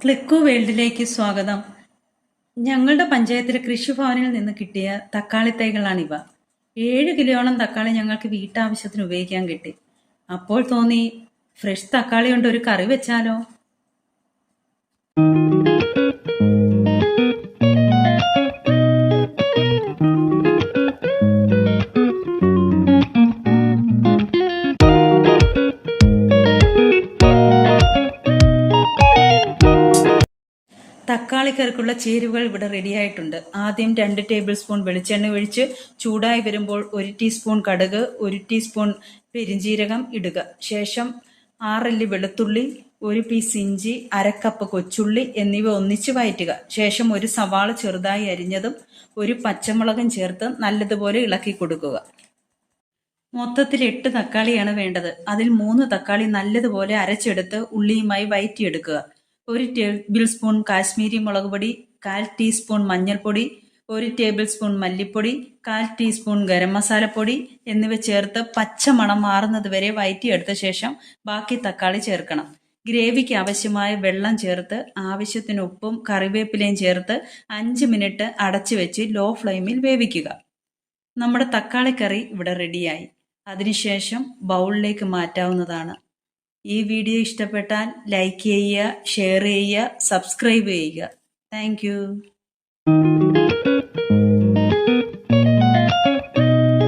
Click വേൾഡിലേക്ക് സ്വാഗതം. ഞങ്ങളുടെ പഞ്ചായത്തിലെ കൃഷിഭവനിൽ നിന്ന് കിട്ടിയ തക്കാളി തൈകളാണിവ. 7 കിലോയോളം തക്കാളി ഞങ്ങൾക്ക് വീട്ടാവശ്യത്തിന് ഉപയോഗിക്കാൻ കിട്ടി. അപ്പോൾ തോന്നി ഫ്രഷ് തക്കാളി കൊണ്ട് ഒരു കറി വെച്ചാലോ. തക്കാളിക്കറിക്കുള്ള ചേരുവകൾ ഇവിടെ റെഡിയായിട്ടുണ്ട്. ആദ്യം 2 ടേബിൾ സ്പൂൺ വെളിച്ചെണ്ണ ഒഴിച്ച് ചൂടായി വരുമ്പോൾ 1 ടീസ്പൂൺ കടുക്, 1 ടീസ്പൂൺ പെരിഞ്ജീരകം ഇടുക. ശേഷം 6 അല്ലി വെളുത്തുള്ളി, 1 പീസ് ഇഞ്ചി, 1/2 കപ്പ് കൊച്ചുള്ളി എന്നിവ ഒന്നിച്ച് വഴറ്റുക. ശേഷം 1 സവാള ചെറുതായി അരിഞ്ഞതും 1 പച്ചമുളകും ചേർത്ത് നല്ലതുപോലെ ഇളക്കി കൊടുക്കുക. മൊത്തത്തിൽ 8 തക്കാളിയാണ് വേണ്ടത്. അതിൽ 3 തക്കാളി നല്ലതുപോലെ അരച്ചെടുത്ത് ഉള്ളിയുമായി വഴറ്റിയെടുക്കുക. 1 ടേബിൾ സ്പൂൺ കാശ്മീരി മുളക് പൊടി, 1/4 ടീസ്പൂൺ മഞ്ഞൾപ്പൊടി, 1 ടേബിൾ സ്പൂൺ മല്ലിപ്പൊടി, 1/4 ടീസ്പൂൺ ഗരം മസാലപ്പൊടി എന്നിവ ചേർത്ത് പച്ചമണം മാറുന്നത് വരെ വഴറ്റിയെടുത്ത ശേഷം ബാക്കി തക്കാളി ചേർക്കണം. ഗ്രേവിക്ക് ആവശ്യമായ വെള്ളം ചേർത്ത് ആവശ്യത്തിന് ഉപ്പും കറിവേപ്പിലയും ചേർത്ത് 5 മിനിറ്റ് അടച്ചു വെച്ച് ലോ ഫ്ലെയിമിൽ വേവിക്കുക. നമ്മുടെ തക്കാളിക്കറി ഇവിടെ റെഡിയായി. അതിനുശേഷം ബൗളിലേക്ക് മാറ്റാവുന്നതാണ്. ഈ വീഡിയോ ഇഷ്ടപ്പെട്ടാൽ ലൈക്ക് ചെയ്യുക, ഷെയർ ചെയ്യുക, സബ്സ്ക്രൈബ് ചെയ്യുക. താങ്ക്